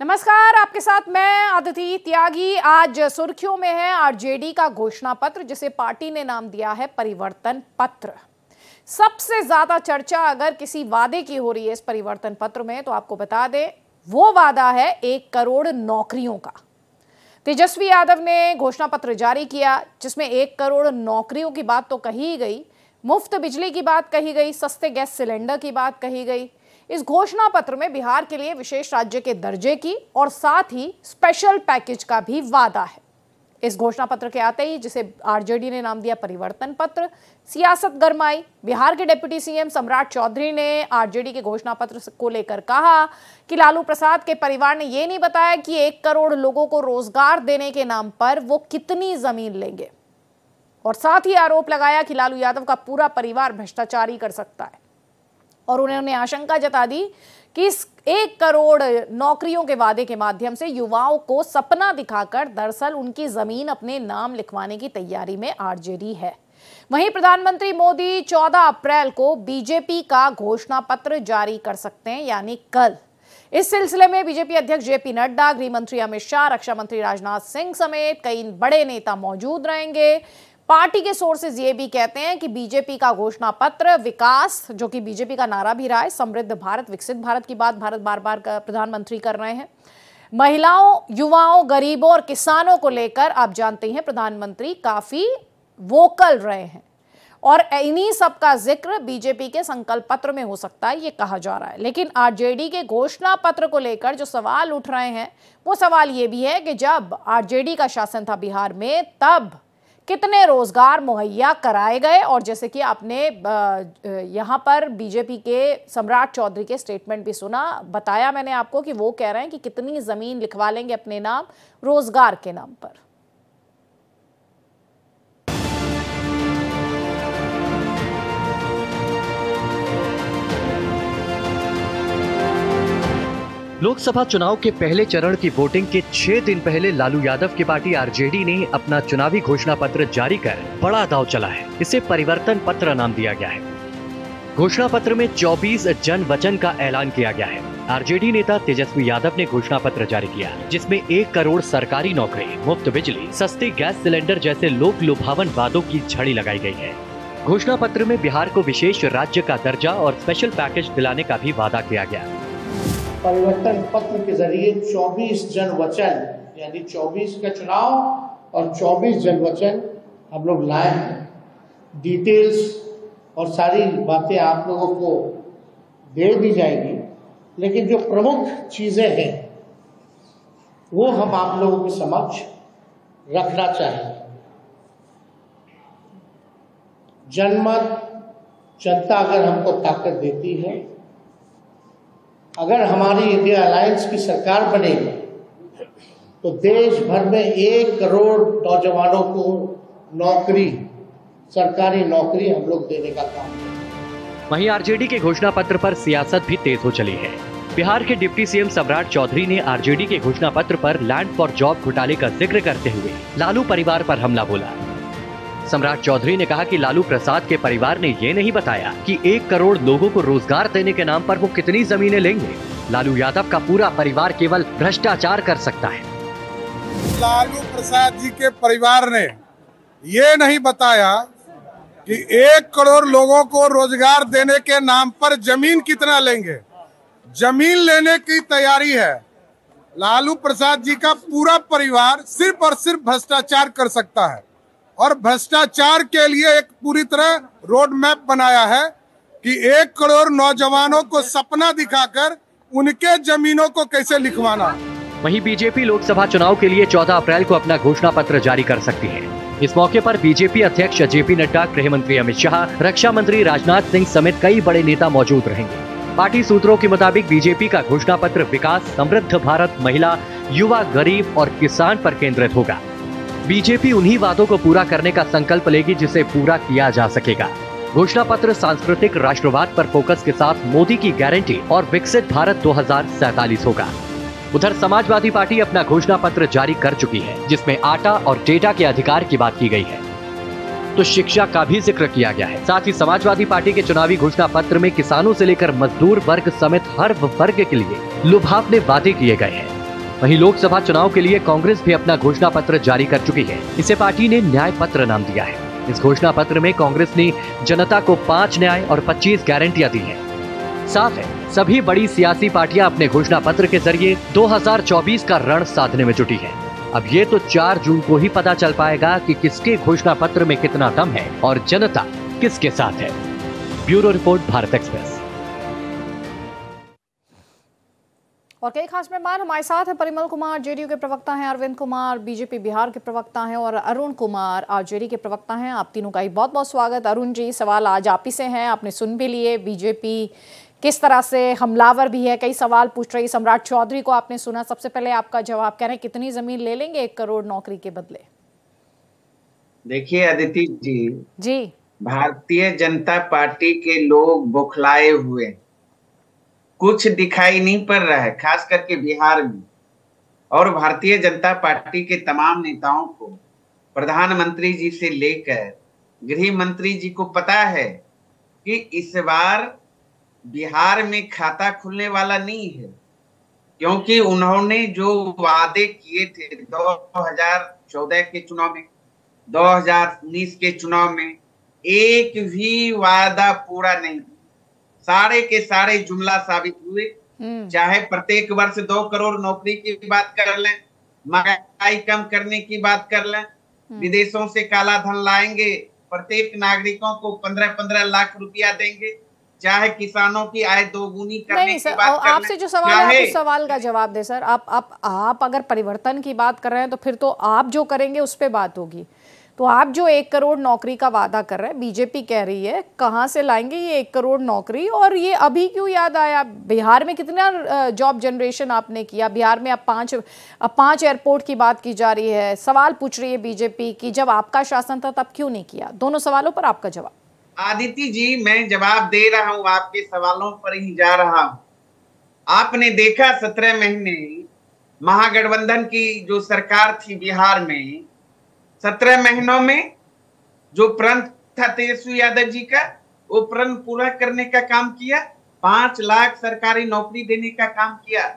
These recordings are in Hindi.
नमस्कार, आपके साथ मैं अदिति त्यागी। आज सुर्खियों में है आरजेडी का घोषणा पत्र, जिसे पार्टी ने नाम दिया है परिवर्तन पत्र। सबसे ज्यादा चर्चा अगर किसी वादे की हो रही है इस परिवर्तन पत्र में, तो आपको बता दें वो वादा है 1 करोड़ नौकरियों का। तेजस्वी यादव ने घोषणा पत्र जारी किया, जिसमें 1 करोड़ नौकरियों की बात तो कही ही गई, मुफ्त बिजली की बात कही गई, सस्ते गैस सिलेंडर की बात कही गई। इस घोषणा पत्र में बिहार के लिए विशेष राज्य के दर्जे की और साथ ही स्पेशल पैकेज का भी वादा है। इस घोषणा पत्र के आते ही, जिसे आरजेडी ने नाम दिया परिवर्तन पत्र, सियासत गरमाई। बिहार के डिप्टी सीएम सम्राट चौधरी ने आरजेडी के घोषणा पत्र को लेकर कहा कि लालू प्रसाद के परिवार ने यह नहीं बताया कि 1 करोड़ लोगों को रोजगार देने के नाम पर वो कितनी जमीन लेंगे, और साथ ही आरोप लगाया कि लालू यादव का पूरा परिवार भ्रष्टाचारी कर सकता है। और उन्होंने आशंका जता दी कि इस 1 करोड़ नौकरियों के वादे के माध्यम से युवाओं को सपना दिखाकर दरअसल उनकी जमीन अपने नाम लिखवाने की तैयारी में आरजेडी है। वहीं प्रधानमंत्री मोदी 14 अप्रैल को बीजेपी का घोषणा पत्र जारी कर सकते हैं, यानी कल। इस सिलसिले में बीजेपी अध्यक्ष जेपी नड्डा, गृह मंत्री अमित शाह, रक्षा मंत्री राजनाथ सिंह समेत कई बड़े नेता मौजूद रहेंगे। पार्टी के सोर्सेज ये भी कहते हैं कि बीजेपी का घोषणा पत्र विकास, जो कि बीजेपी का नारा भी रहा है, समृद्ध भारत, विकसित भारत की बात भारत बार बार प्रधानमंत्री कर रहे हैं। महिलाओं, युवाओं, गरीबों और किसानों को लेकर आप जानते हैं प्रधानमंत्री काफी वोकल रहे हैं, और इन्हीं सब का जिक्र बीजेपी के संकल्प पत्र में हो सकता है, ये कहा जा रहा है। लेकिन आरजेडी के घोषणा पत्र को लेकर जो सवाल उठ रहे हैं, वो सवाल ये भी है कि जब आरजेडी का शासन था बिहार में, तब कितने रोजगार मुहैया कराए गए। और जैसे कि आपने यहाँ पर बीजेपी के सम्राट चौधरी के स्टेटमेंट भी सुना, बताया मैंने आपको कि वो कह रहे हैं कि कितनी जमीन लिखवा लेंगे अपने नाम रोजगार के नाम पर। लोकसभा चुनाव के पहले चरण की वोटिंग के 6 दिन पहले लालू यादव की पार्टी आरजेडी ने अपना चुनावी घोषणा पत्र जारी कर बड़ा दांव चला है। इसे परिवर्तन पत्र नाम दिया गया है। घोषणा पत्र में 24 जन वचन का ऐलान किया गया है। आरजेडी नेता तेजस्वी यादव ने घोषणा पत्र जारी किया, जिसमें 1 करोड़ सरकारी नौकरी, मुफ्त बिजली, सस्ते गैस सिलेंडर जैसे लोक लुभावन वादों की झड़ी लगाई गई है। घोषणा पत्र में बिहार को विशेष राज्य का दर्जा और स्पेशल पैकेज दिलाने का भी वादा किया गया। परिवर्तन पत्र के जरिए 24 जन वचन, यानी 24 का चुनाव और 24 जन वचन हम लोग लाए हैं। डिटेल्स और सारी बातें आप लोगों को दे दी जाएगी, लेकिन जो प्रमुख चीजें हैं वो हम आप लोगों के समक्ष रखना चाहिए। जनमत, जनता अगर हमको ताकत देती है, अगर हमारी इंडिया अलायंस की सरकार बनेगी, तो देश भर में 1 करोड़ नौजवानों को नौकरी, सरकारी नौकरी हम लोग देने का काम करेंगे। वहीं आरजेडी के घोषणा पत्र पर सियासत भी तेज हो चली है। बिहार के डिप्टी सीएम सम्राट चौधरी ने आरजेडी के घोषणा पत्र पर लैंड फॉर जॉब घोटाले का जिक्र करते हुए लालू परिवार पर हमला बोला। सम्राट चौधरी ने कहा कि लालू प्रसाद के परिवार ने ये नहीं बताया कि 1 करोड़ लोगों को रोजगार देने के नाम पर वो कितनी जमीनें लेंगे। लालू यादव का पूरा परिवार केवल भ्रष्टाचार कर सकता है। लालू प्रसाद जी के परिवार ने ये नहीं बताया कि 1 करोड़ लोगों को रोजगार देने के नाम पर जमीन कितना लेंगे। जमीन लेने की तैयारी है। लालू प्रसाद जी का पूरा परिवार सिर्फ और सिर्फ भ्रष्टाचार कर सकता है, और भ्रष्टाचार के लिए एक पूरी तरह रोड मैप बनाया है कि 1 करोड़ नौजवानों को सपना दिखाकर उनके जमीनों को कैसे लिखवाना। वहीं बीजेपी लोकसभा चुनाव के लिए 14 अप्रैल को अपना घोषणा पत्र जारी कर सकती है। इस मौके पर बीजेपी अध्यक्ष जेपी नड्डा, गृह मंत्री अमित शाह, रक्षा मंत्री राजनाथ सिंह समेत कई बड़े नेता मौजूद रहेंगे। पार्टी सूत्रों के मुताबिक बीजेपी का घोषणा पत्र विकास, समृद्ध भारत, महिला, युवा, गरीब और किसान पर केंद्रित होगा। बीजेपी उन्हीं वादों को पूरा करने का संकल्प लेगी जिसे पूरा किया जा सकेगा। घोषणा पत्र सांस्कृतिक राष्ट्रवाद पर फोकस के साथ मोदी की गारंटी और विकसित भारत 2047 होगा। उधर समाजवादी पार्टी अपना घोषणा पत्र जारी कर चुकी है, जिसमें आटा और डेटा के अधिकार की बात की गई है, तो शिक्षा का भी जिक्र किया गया है। साथ ही समाजवादी पार्टी के चुनावी घोषणा पत्र में किसानों से लेकर मजदूर वर्ग समेत हर वर्ग के लिए लुभावने वादे किए गए हैं। वहीं लोकसभा चुनाव के लिए कांग्रेस भी अपना घोषणा पत्र जारी कर चुकी है। इसे पार्टी ने न्याय पत्र नाम दिया है। इस घोषणा पत्र में कांग्रेस ने जनता को 5 न्याय और 25 गारंटियां दी हैं। साफ है, सभी बड़ी सियासी पार्टियां अपने घोषणा पत्र के जरिए 2024 का रण साधने में जुटी हैं। अब ये तो 4 जून को ही पता चल पाएगा कि किसके घोषणा पत्र में कितना दम है और जनता किसके साथ है। Bureau report, Bharat express. और कई खास मेहमान हमारे साथ हैं। परिमल कुमार जेडीयू के प्रवक्ता हैं, अरविंद कुमार बीजेपी बिहार के प्रवक्ता हैं और अरुण कुमार आरजेडी के प्रवक्ता हैं। आप तीनों का ही बहुत बहुत स्वागत। अरुण जी, सवाल आज आप ही से हैं, आपने सुन भी लिए। बीजेपी किस तरह से हमलावर भी है, कई सवाल पूछ रही। सम्राट चौधरी को आपने सुना। सबसे पहले आपका जवाब, कह रहे हैं कितनी जमीन ले लेंगे 1 करोड़ नौकरी के बदले? देखिए अदिति जी, भारतीय जनता पार्टी के लोग बौखलाए हुए, कुछ दिखाई नहीं पड़ रहा है, खास करके बिहार में। और भारतीय जनता पार्टी के तमाम नेताओं को, प्रधानमंत्री जी से लेकर गृह मंत्री जी को पता है कि इस बार बिहार में खाता खुलने वाला नहीं है, क्योंकि उन्होंने जो वादे किए थे 2014 के चुनाव में, 2019 के चुनाव में, एक भी वादा पूरा नहीं। सारे के सारे जुमला साबित हुए। चाहे प्रत्येक वर्ष 2 करोड़ नौकरी की बात कर लें, महंगाई कम करने की बात कर लें, विदेशों से काला धन लाएंगे, प्रत्येक नागरिकों को 15-15 लाख रुपया देंगे, चाहे किसानों की आय दोगुनी करने की बात कर लें। आपसे जो सवाल है, आप उस सवाल का जवाब दे सर। आप अगर परिवर्तन की बात कर रहे हैं तो फिर तो आप जो करेंगे उस पे बात होगी। तो आप जो 1 करोड़ नौकरी का वादा कर रहे हैं, बीजेपी कह रही है, कहाँ से लाएंगे ये 1 करोड़ नौकरी? और ये अभी क्यों याद आया? बिहार में कितना जॉब जनरेशन आपने किया? बिहार में अब 5 एयरपोर्ट की बात की जा रही है। सवाल पूछ रही है बीजेपी कि जब आपका शासन था तब क्यों नहीं किया? दोनों सवालों पर आपका जवाब। आदिति जी, मैं जवाब दे रहा हूँ, आपके सवालों पर ही जा रहा हूँ। आपने देखा 17 महीने महागठबंधन की जो सरकार थी बिहार में, 17 महीनों में जो प्रण था तेजस्वी यादव जी का, वो प्रण पूरा करने का काम किया। 5 लाख सरकारी नौकरी देने का काम किया।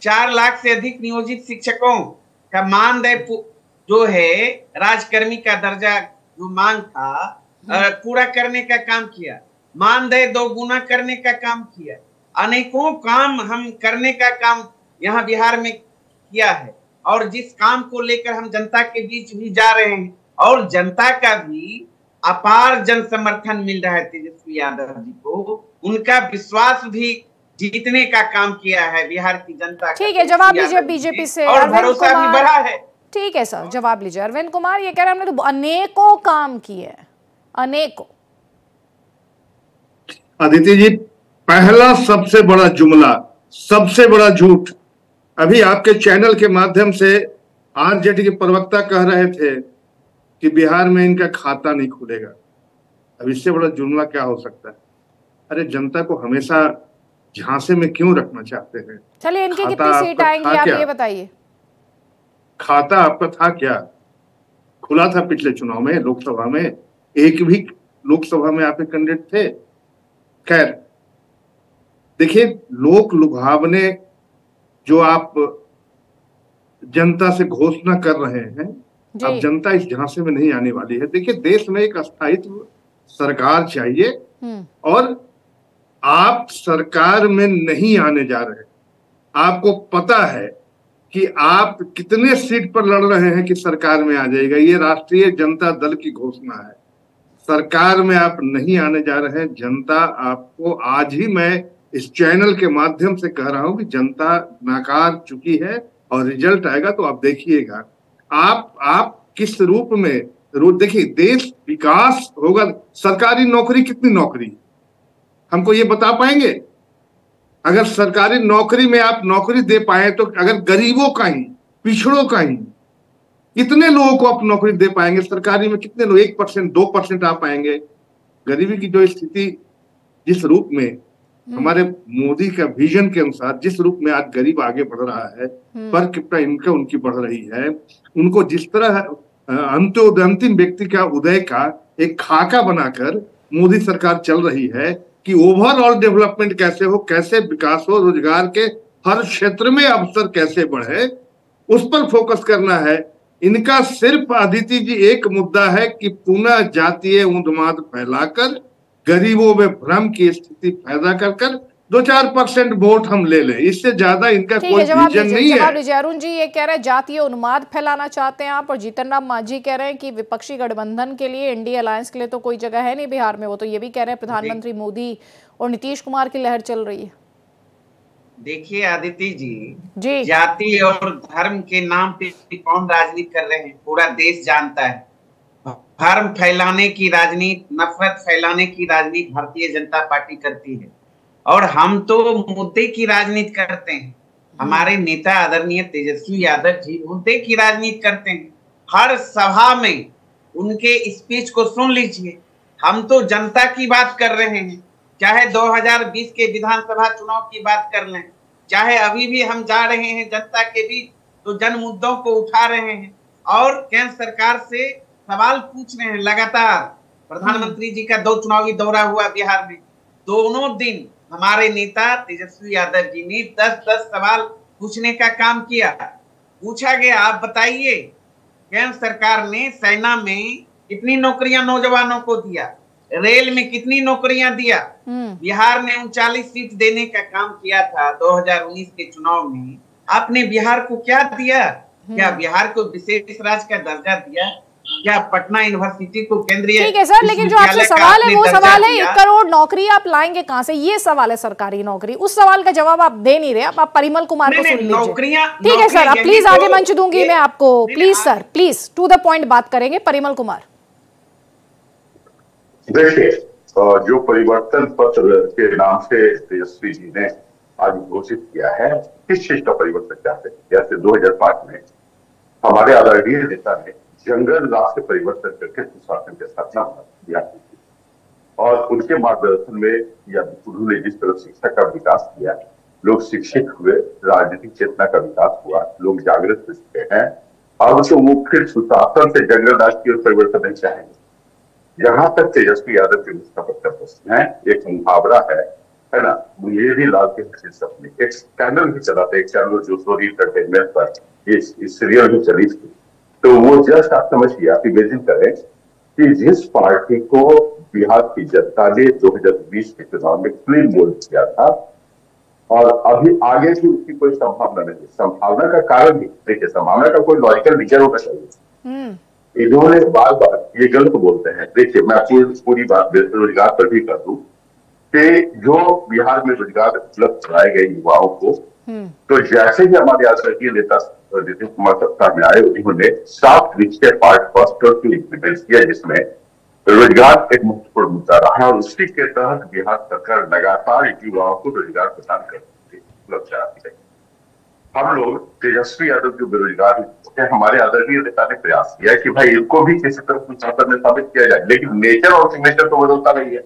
4 लाख से अधिक नियोजित शिक्षकों का मानदेय जो है, राजकर्मी का दर्जा जो मांग था, पूरा करने का काम किया। मानदेय 2 गुना करने का काम किया। अनेकों काम हम करने का काम यहाँ बिहार में किया है। और जिस काम को लेकर हम जनता के बीच भी जा रहे हैं, और जनता का भी अपार जन समर्थन मिल रहा है तेजस्वी यादव जी को, उनका विश्वास भी जीतने का काम किया है बिहार की जनता। ठीक है, जवाब लीजिए बीजेपी से। और भरोसा भी बढ़ा है। ठीक है सर, जवाब लीजिए। अरविंद कुमार ये कह रहे हैं हमने तो अनेकों काम किए, अनेकों। अदिति जी, पहला सबसे बड़ा जुमला, सबसे बड़ा झूठ अभी आपके चैनल के माध्यम से आरजेडी के प्रवक्ता कह रहे थे कि बिहार में इनका खाता नहीं खुलेगा। अब इससे बड़ा जुमला क्या हो सकता है? अरे जनता को हमेशा झांसे में क्यों रखना चाहते हैं? चलिए, इनकी कितनी सीट आएंगी आप ये बताइए। खाता आपका था क्या? खुला था पिछले चुनाव में, लोकसभा में? एक भी लोकसभा में आपके कैंडिडेट थे? खैर, देखिए, लोक लुभावने जो आप जनता से घोषणा कर रहे हैं, अब जनता इस झांसे में नहीं आने वाली है। देखिए, देश में एक स्थायित्व सरकार चाहिए और आप सरकार में नहीं आने जा रहे। आपको पता है कि आप कितने सीट पर लड़ रहे हैं कि सरकार में आ जाएगा। ये राष्ट्रीय जनता दल की घोषणा है। सरकार में आप नहीं आने जा रहे हैं। जनता आपको, आज ही मैं इस चैनल के माध्यम से कह रहा हूं कि जनता नाकार चुकी है और रिजल्ट आएगा तो आप देखिएगा। आप किस रूप में देखिए, देश विकास होगा। सरकारी नौकरी, कितनी नौकरी हमको ये बता पाएंगे? अगर सरकारी नौकरी में आप नौकरी दे पाए तो अगर गरीबों का ही, पिछड़ों का ही, कितने लोगों को आप नौकरी दे पाएंगे? सरकारी में कितने लोग? 1%, 2% आ पाएंगे? गरीबी की जो स्थिति, जिस रूप में हमारे मोदी का विजन के अनुसार जिस रूप में आज गरीब आगे बढ़ रहा है, पर कैपिटा इनकम उनकी बढ़ रही है, उनको जिस तरह अंतिम व्यक्ति का उदय का एक खाका बनाकर मोदी सरकार चल रही है कि ओवरऑल डेवलपमेंट कैसे हो, कैसे विकास हो, रोजगार के हर क्षेत्र में अवसर कैसे बढ़े, उस पर फोकस करना है। इनका सिर्फ अदिति जी एक मुद्दा है कि पुनः जातीय उन्माद फैलाकर गरीबों में भ्रम की स्थिति पैदा कर 2-4% वोट हम ले लें, इससे ज्यादा इनका कोई विजन नहीं है। जवाब लीजिए। अरुण जी ये कह रहे हैं जातीय उन्माद फैलाना चाहते हैं आप, और जीतन राम मांझी कह रहे हैं कि विपक्षी गठबंधन के लिए, इंडिया अलायंस के लिए तो कोई जगह है नहीं बिहार में। वो तो ये भी कह रहे हैं प्रधानमंत्री मोदी और नीतीश कुमार की लहर चल रही है। देखिए आदिति जी, जाति और धर्म के नाम पे कौन राजनीति कर रहे हैं पूरा देश जानता है। धर्म फैलाने की राजनीति, नफरत फैलाने की राजनीति भारतीय जनता पार्टी करती है, और हम तो मुद्दे की राजनीति करते हैं। हमारे नेता आदरणीय तेजस्वी यादव जी मुद्दे की राजनीति करते हैं। हर सभा में उनके स्पीच को सुन लीजिए। हम तो जनता की बात कर रहे हैं, चाहे 2020 के विधानसभा चुनाव की बात कर लें, चाहे अभी भी हम जा रहे हैं जनता के बीच तो जन मुद्दों को उठा रहे हैं और केंद्र सरकार से सवाल पूछ रहे हैं। लगातार प्रधानमंत्री जी का 2 चुनावी दौरा हुआ बिहार में, दोनों दिन हमारे नेता तेजस्वी यादव जी ने 10-10 सवाल पूछने का काम किया। पूछा गया, आप बताइए केंद्र सरकार ने सेना में कितनी नौकरियां नौजवानों को दिया, रेल में कितनी नौकरियां दिया। बिहार ने 39 सीट देने का काम किया था 2019 के चुनाव में। आपने बिहार को क्या दिया? क्या बिहार को विशेष राज्य का दर्जा दिया? क्या पटना यूनिवर्सिटी को केंद्रीय? ठीक है सर, लेकिन जो आपसे सवाल है वो सवाल है 1 करोड़ नौकरी आप लाएंगे कहां से, ये सवाल है सरकारी नौकरी। उस सवाल का जवाब आप दे नहीं रहे। आप परिमल कुमार को सुन लीजिए। ठीक है सर, आप प्लीज आगे मंच दूंगी मैं आपको। Please sir, please to the point बात करेंगे। परिमल कुमार, देखिए जो परिवर्तन पत्र के नाम से तेजस्वी जी ने आज घोषित किया है, किस चीज का परिवर्तन चाहते हैं? जैसे 2005 में हमारे आदरणीय नेता ने जंगल राज से परिवर्तन करके सुशासन की स्थापना किया और उनके मार्गदर्शन में या उन्होंने जिस तरह शिक्षा का विकास किया, लोग शिक्षित हुए, राजनीतिक चेतना का विकास हुआ, लोग जागृत हो चुके हैं। अब तो वो फिर सुशासन से जंगल राज की ओर परिवर्तन नहीं चाहेंगे। जहां तक तेजस्वी यादव के मुख्य प्रश्न है, एक मुहावरा है ना, मुझे भी लाल के सपने, एक चैनल भी चलाते, एक चैनल जो सोरी एंटरटेनमेंट पर इस सीरियल भी चली थी, तो वो जस्ट आप समझिए, आप इमेजिन करें कि जिस पार्टी को बिहार की जनता ने 2020 के चुनाव में क्लीन बोल्ड किया था और अभी आगे की उसकी कोई संभावना नहीं। संभावना का कारण भी देखिए, संभावना का कोई लॉजिकल रीजन होना चाहिए। इन्होंने बार बार ये गलत बोलते हैं। देखिए, मैं पूरी बात रोजगार पर भी कर दूं कि जो बिहार में रोजगार उपलब्ध कराए गए युवाओं को, तो जैसे ही हमारे आदरणीय नेता नीतीश कुमार सत्ता में आए, उन्होंने 7 रिश्ते पार्ट फर्स्ट और इम्प्लीमेंट किया, जिसमें रोजगार एक महत्वपूर्ण मुद्दा रहा और उसी के तहत बिहार सरकार लगातार युवाओं को रोजगार प्रदान करती है, उपलब्ध कराती है। हम लोग तेजस्वी यादव जो बेरोजगार है, हमारे आदरणीय नेता ने प्रयास किया कि भाई इनको भी किसी तरह सुशासन में शामिल किया जाए, लेकिन नेचर और सिग्नेचर तो बदलता नहीं है,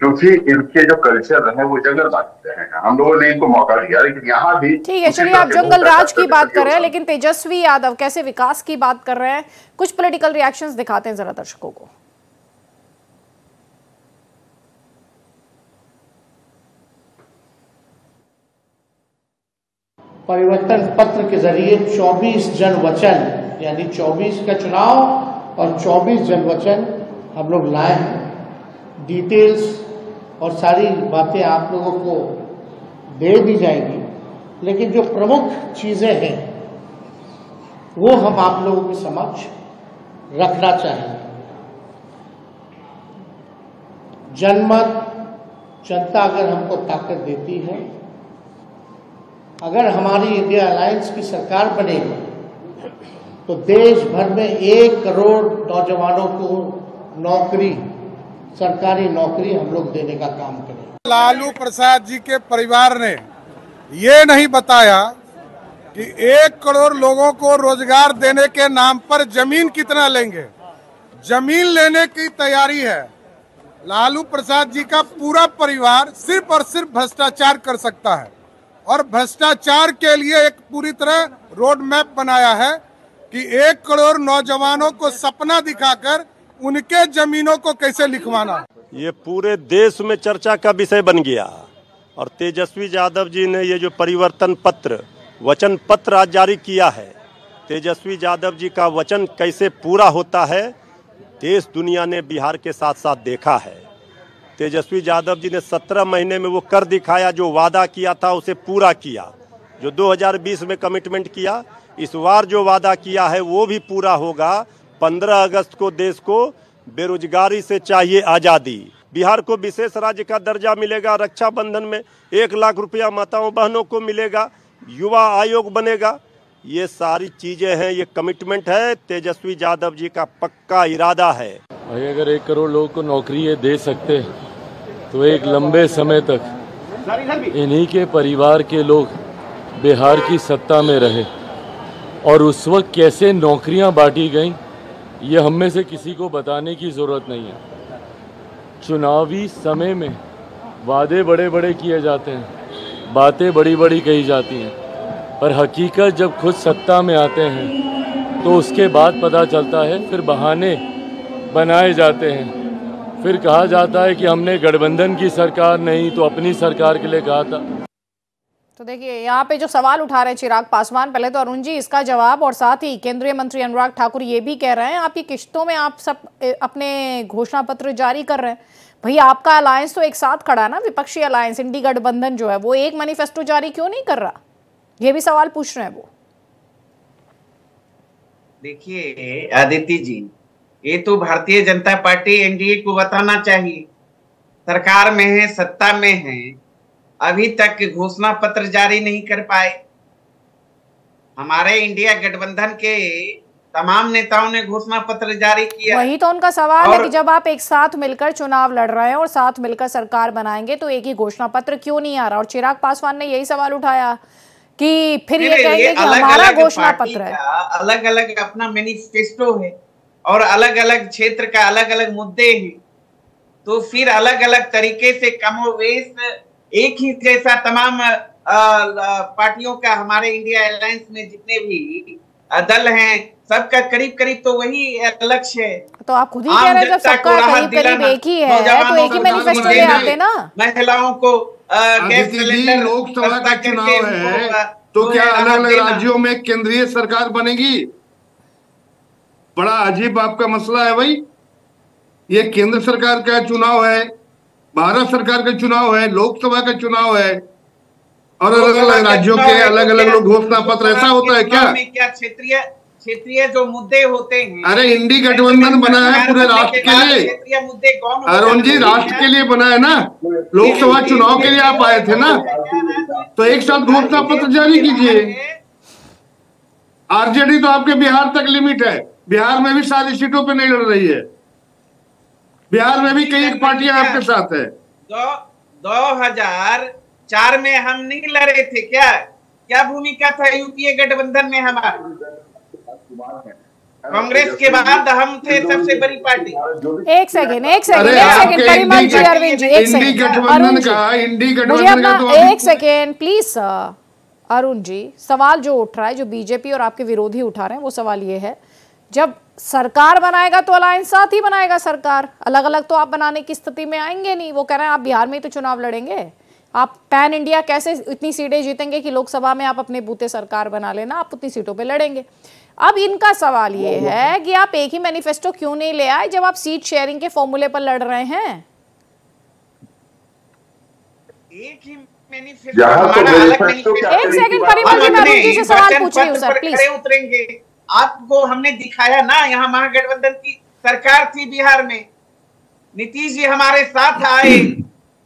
क्योंकि इनके जो कल्चर है वो जंगल राज के हैं। हम लोगों ने इनको मौका दिया, लेकिन यहाँ भी ठीक है। चलिए, आप जंगल राज की बात कर रहे हैं, लेकिन तेजस्वी यादव कैसे विकास की बात कर रहे हैं, कुछ पॉलिटिकल रिएक्शंस दिखाते हैं जरा दर्शकों को। परिवर्तन पत्र के जरिए 24 जन वचन, यानी 24 का चुनाव और 24 जन वचन हम लोग लाए हैं। डिटेल्स और सारी बातें आप लोगों को दे दी जाएंगी, लेकिन जो प्रमुख चीजें हैं वो हम आप लोगों के समक्ष रखना चाहेंगे। जनमत, जनता अगर हमको ताकत देती है, अगर हमारी इंडिया अलायंस की सरकार बनेगी तो देश भर में 1 करोड़ नौजवानों को नौकरी, सरकारी नौकरी हम लोग देने का काम करेंगे। लालू प्रसाद जी के परिवार ने ये नहीं बताया कि 1 करोड़ लोगों को रोजगार देने के नाम पर जमीन कितना लेंगे। जमीन लेने की तैयारी है। लालू प्रसाद जी का पूरा परिवार सिर्फ और सिर्फ भ्रष्टाचार कर सकता है, और भ्रष्टाचार के लिए एक पूरी तरह रोड मैप बनाया है कि 1 करोड़ नौजवानों को सपना दिखाकर उनके जमीनों को कैसे लिखवाना। ये पूरे देश में चर्चा का विषय बन गया और तेजस्वी यादव जी ने ये जो परिवर्तन पत्र, वचन पत्र आज जारी किया है, तेजस्वी यादव जी का वचन कैसे पूरा होता है देश दुनिया ने बिहार के साथ साथ देखा है। तेजस्वी यादव जी ने 17 महीने में वो कर दिखाया, जो वादा किया था उसे पूरा किया। जो 2020 में कमिटमेंट किया, इस बार जो वादा किया है वो भी पूरा होगा। 15 अगस्त को देश को बेरोजगारी से चाहिए आज़ादी। बिहार को विशेष राज्य का दर्जा मिलेगा। रक्षाबंधन में 1 लाख रुपया माताओं बहनों को मिलेगा। युवा आयोग बनेगा। ये सारी चीजें हैं, ये कमिटमेंट है, तेजस्वी यादव जी का पक्का इरादा है। भाई अगर 1 करोड़ लोगों को नौकरी ये दे सकते तो एक लंबे समय तक इन्हीं के परिवार के लोग बिहार की सत्ता में रहे। और उस वक्त कैसे नौकरियां बांटी गईं ये हम में से किसी को बताने की ज़रूरत नहीं है। चुनावी समय में वादे बड़े बड़े किए जाते हैं, बातें बड़ी बड़ी कही जाती हैं, पर हकीकत जब खुद सत्ता में आते हैं तो उसके बाद पता चलता है, फिर बहाने बनाए जाते हैं। फिर कहा जाता है कि हमने गठबंधन की सरकार नहीं तो अपनी सरकार के लिए कहा था। तो देखिए यहाँ पे जो सवाल उठा रहे हैं चिराग पासवान, पहले तो अरुण जी इसका जवाब, और साथ ही केंद्रीय मंत्री अनुराग ठाकुर ये भी कह रहे हैं आपकी किश्तों में आप सब अपने घोषणा पत्र जारी कर रहे हैं। भैया आपका अलायंस तो एक साथ खड़ा ना, विपक्षी अलायंस इंडी गठबंधन जो है वो एक मैनिफेस्टो जारी क्यों नहीं कर रहा, ये भी सवाल पूछ रहे हैं वो। देखिए आदित्य जी, ये तो भारतीय जनता पार्टी एनडीए को बताना चाहिए, सरकार में है, सत्ता में है, अभी तक घोषणा पत्र जारी नहीं कर पाए। हमारे इंडिया गठबंधन के तमाम नेताओं ने घोषणा पत्र जारी किया। वही तो उनका सवाल है कि जब आप एक साथ मिलकर चुनाव लड़ रहे हैं और साथ मिलकर सरकार बनाएंगे तो एक ही घोषणा पत्र क्यों नहीं आ रहा। और चिराग पासवान ने यही सवाल उठाया कि फिर ये कहेंगे कि हमारा घोषणा पत्र है, अलग अलग अपना मैनिफेस्टो है और अलग अलग क्षेत्र का अलग अलग मुद्दे हैं, तो फिर अलग अलग तरीके से कमोवेश एक ही जैसा तमाम पार्टियों का, हमारे इंडिया अलायंस में जितने भी दल हैं सबका करीब करीब तो वही लक्ष्य है। तो आप खुद ही कह रहे हैं जब सबका करीब एक ही है तो एक ही मैनिफेस्टो ले आते ना। महिलाओं को गैस सिलेंडर, लोकसभा का चुनाव है तो क्या अलग अलग राज्यों में केंद्रीय सरकार बनेगी? बड़ा अजीब आपका मसला है भाई। ये केंद्र सरकार का चुनाव है, भारत सरकार का चुनाव है, लोकसभा का चुनाव है और अलग अलग राज्यों के अलग अलग लोग घोषणा पत्र, ऐसा होता है क्या? क्या क्षेत्रीय जो मुद्दे होते हैं? अरे इंडी गठबंधन बना है पूरे राष्ट्र के लिए। क्षेत्रीय मुद्दे कौन? अरुण जी राष्ट्र के लिए बना है ना, लोकसभा चुनाव के लिए आप आए थे ना, तो एक साथ घोषणा पत्र जारी कीजिए। आरजेडी तो आपके बिहार तक लिमिट है, बिहार में भी सारी सीटों पे नहीं लड़ रही है, बिहार में भी कई पार्टियां आपके साथ है। 2004 में हम नहीं लड़े थे क्या? क्या भूमिका था यूपीए गठबंधन में हमारा? कांग्रेस के बाद हम थे सबसे बड़ी पार्टी। एक सेकेंड परिमल जी, अरविंद जी एक second please sir. Arun ji सवाल जो उठ रहा है, जो बीजेपी और आपके विरोधी उठा रहे हैं, वो सवाल ये है जब सरकार बनाएगा तो अलायंस साथ ही बनाएगा सरकार, अलग अलग तो आप बनाने की स्थिति में आएंगे नहीं। वो कह रहे हैं आप बिहार में ही तो चुनाव लड़ेंगे, आप पैन इंडिया कैसे इतनी सीटें जीतेंगे कि लोकसभा में आप अपने बूते सरकार बना लेना, आप उतनी सीटों पे लड़ेंगे। अब इनका सवाल ये है कि आप एक ही मैनिफेस्टो क्यों नहीं ले आए जब आप सीट शेयरिंग के फॉर्मूले पर लड़ रहे हैं? एक ही मैनिफेस्टो, एक सेकंड परिमल जी, मैं अरुण जी से सवाल पूछ रही हूँ सर प्लीज। उतरेंगे, आपको हमने दिखाया ना, यहाँ महागठबंधन की सरकार थी बिहार में, नीतीश जी हमारे साथ आए,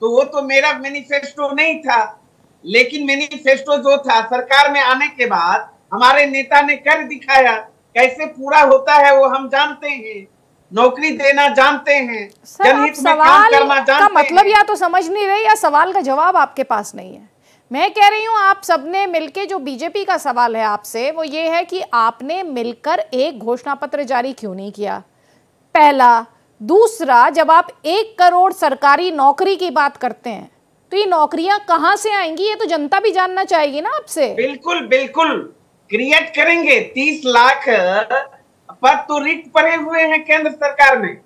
तो वो तो मेरा मैनिफेस्टो नहीं था, लेकिन मैनिफेस्टो जो था सरकार में आने के बाद हमारे नेता ने कर दिखाया। कैसे पूरा होता है वो हम जानते हैं, नौकरी देना जानते हैं, जनहित में काम करना जानते हैं। मतलब या तो समझ नहीं रहे या सवाल का जवाब आपके पास नहीं है। मैं कह रही हूं आप सबने मिलके, जो बीजेपी का सवाल है आपसे वो ये है कि आपने मिलकर एक घोषणा पत्र जारी क्यों नहीं किया, पहला। दूसरा, जब आप 1 करोड़ सरकारी नौकरी की बात करते हैं तो ये नौकरियां कहां से आएंगी, ये तो जनता भी जानना चाहेगी ना आपसे। बिल्कुल बिल्कुल क्रिएट करेंगे। 30 लाख पद तो रिक्त पड़े हुए हैं केंद्र सरकार में,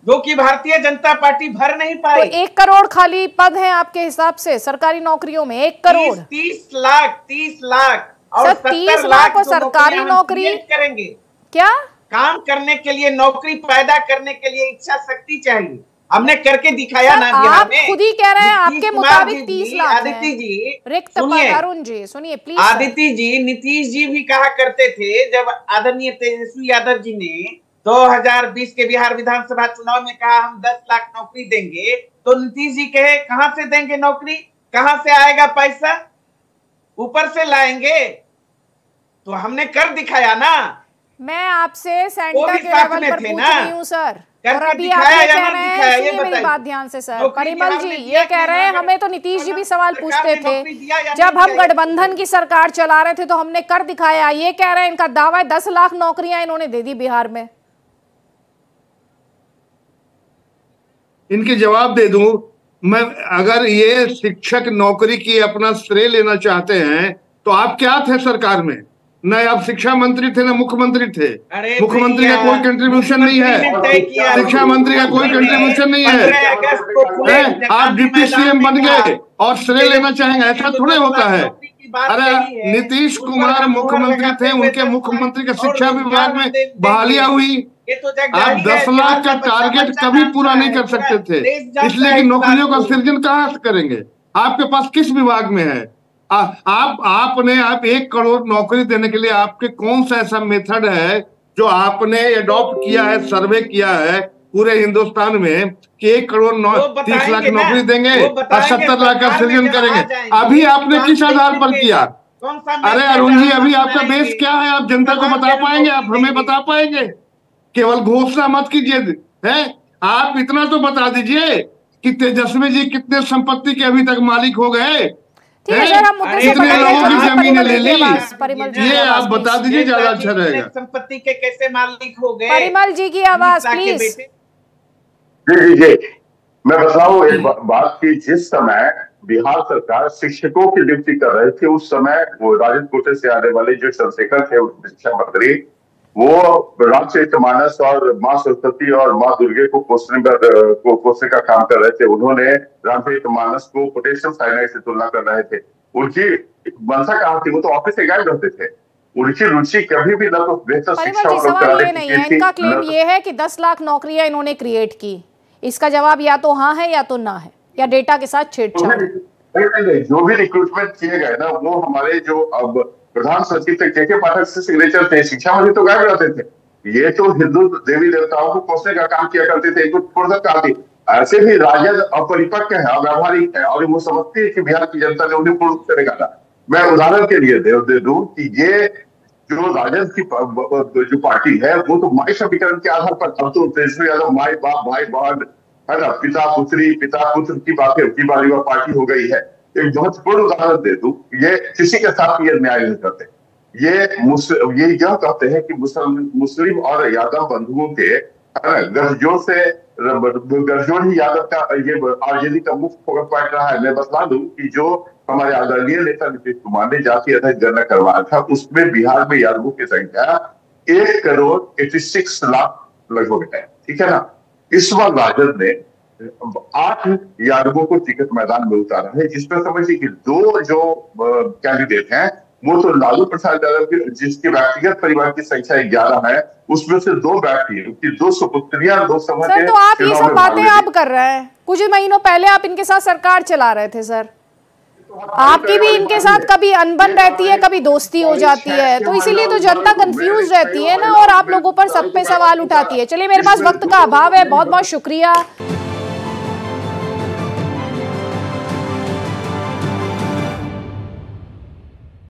जो कि भारतीय जनता पार्टी भर नहीं पाई। तो 1 करोड़ खाली पद हैं आपके हिसाब से सरकारी नौकरियों में? 1 करोड़ 30 लाख और सर 30 लाख और सरकारी नौकरी करेंगे क्या? काम करने के लिए, नौकरी पैदा करने के लिए इच्छा शक्ति चाहिए। हमने करके दिखाया ना बिहार में। आप खुद ही कह रहे हैं आपके मुताबिक 30 लाख आदित्य जी रिक्त पद। अरुण जी सुनिए प्लीज। आदित्य जी, नीतीश जी भी कहा करते थे, जब आदरणीय तेजस्वी यादव जी ने 2020 के बिहार विधानसभा चुनाव में कहा हम 10 लाख नौकरी देंगे, तो नीतीश जी कहे कहां से देंगे नौकरी, कहां से आएगा पैसा, ऊपर से लाएंगे। तो हमने कर दिखाया ना। मैं आपसे सेंटर के लेवल पर पूछ रही हूँ सर, और अभी आप ये कह रहे हैं, सुनिए मेरी बात ध्यान से सर, परिमल जी ये कह रहे हैं हमें तो नीतीश जी भी सवाल पूछते थे जब हम गठबंधन की सरकार चला रहे थे तो हमने कर दिखाया। ये कह रहे हैं इनका दावा है 10 लाख नौकरियां इन्होंने दे दी बिहार में। इनके जवाब दे दूं मैं, अगर ये शिक्षक नौकरी की अपना श्रेय लेना चाहते हैं तो आप क्या थे सरकार में? न आप शिक्षा मंत्री थे, न मुख्यमंत्री थे। मुख्यमंत्री का कोई कंट्रीब्यूशन नहीं है, शिक्षा मंत्री का कोई कंट्रीब्यूशन नहीं है। आप डिप्टी सीएम बन गए और श्रेय लेना चाहेंगे, ऐसा थोड़े होता है। अरे नीतीश कुमार मुख्यमंत्री थे, उनके मुख्यमंत्री का शिक्षा विभाग में बहालियां हुई। आप 10 लाख का टारगेट कभी पूरा नहीं कर सकते थे, इसलिए कि नौकरियों का सृजन कहाँ से करेंगे? आपके पास किस विभाग में है? आपने 1 करोड़ नौकरी देने के लिए आपके कौन सा ऐसा मेथड है जो आपने एडॉप्ट किया है, सर्वे किया है पूरे हिंदुस्तान में कि 1 करोड़ 30 लाख नौकरी देंगे और 70 लाख का सृजन करेंगे? अभी आपने किस आधार पर किया? अरे अरुण जी, अभी आपका बेस क्या है? आप जनता को बता पाएंगे? आप हमें बता पाएंगे? केवल घोषणा मत कीजिए है, आप इतना तो बता दीजिए कि तेजस्वी जी कितने संपत्ति के अभी तक मालिक हो गए। कितने लोगों की जमीन ले ली, ये आप बता दीजिए, ज्यादा अच्छा रहेगा। संपत्ति के कैसे मालिक हो गए? परिमल जी की आवाज प्लीज। जी मैं बताऊं एक बात की, जिस समय बिहार सरकार शिक्षकों की नियुक्ति कर रहे थे उस समय वो राजद कोटे से आने वाले जो चंद्रशेखर थे शिक्षा मंत्री, वो रामचरितमानस और माँ सरस्वती और माँ दुर्गे को कोसने का काम कर रहे थे। उन्होंने रामचरितमानस को पोटेशियम साइनाइड से तुलना कर रहे थे। उनकी मंशा कहाँ थी? वो तो ऑफिस से गायब रहते थे। उनकी रुचि कभी भी न तो बेहतर शिक्षा नहीं है। इनका क्लेम ये है कि 10 लाख नौकरियां इन्होंने क्रिएट की। इसका जवाब या तो हाँ है या तो ना है, या डेटा के साथ छेड़छाड़। जो भी रिक्रूटमेंट किए गए ना, वो हमारे जो अब प्रधान सचिव थे के पाठक से सिग्नेचर थे, शिक्षा मंत्री तो गायब रहते थे। ये तो हिंदू देवी देवताओं को कोसने का काम किया करते थे, कुछ फुर्सत काम थी। ऐसे भी राजद अपरिपक्व है, अव्यावहारिक है, और वो समझती है कि बिहार की जनता ने उन्हें पूर्ण करेगा था। मैं उदाहरण के लिए दे दूं कि ये जो राजद की जो पार्टी है वो तो माई समीकरण के आधार पर, अब तो तेजस्वी यादव माई बाप भाई बहन है ना, पिता पुत्र की बातें वाली वह पार्टी हो गई है। एक महत्वपूर्ण उदाहरण दे दूं, ये किसी के साथ ये न्याय नहीं करते। ये यह कहते हैं कि मुस्लिम और यादव बंधुओं के गठजोड़ ही यादव का ये आरजेडी का मुख्य फोकस पॉइंट रहा है। मैं बता दूं कि जो हमारे आदरणीय नेता नीतीश कुमार ने जाति आधारित गणना करवाया था, उसमें बिहार में यादवों की संख्या 1 करोड़ 86 लाख लगभग है, ठीक है ना। इस बार राजद ने 8 यादवों को टिकट मैदान में उतारा है, जिसमें समझिए कि 2 जो कैंडिडेट हैं वो तो लालू प्रसाद यादव जिसके व्यक्तिगत परिवार की संख्या 11 है, उसमें से 2 बेटी, उनकी 2 सुपुत्रियां लोकसभा के। तो आप ये सब बातें आप कर रहे हैं, कुछ महीनों पहले आप इनके साथ सरकार चला रहे थे सर। आपकी भी इनके साथ कभी अनबन रहती है, कभी दोस्ती हो जाती है, तो इसीलिए तो जनता कंफ्यूज रहती है ना, और आप लोगों पर सब पे सवाल उठाती है। चलिए मेरे पास वक्त का अभाव है, बहुत बहुत शुक्रिया।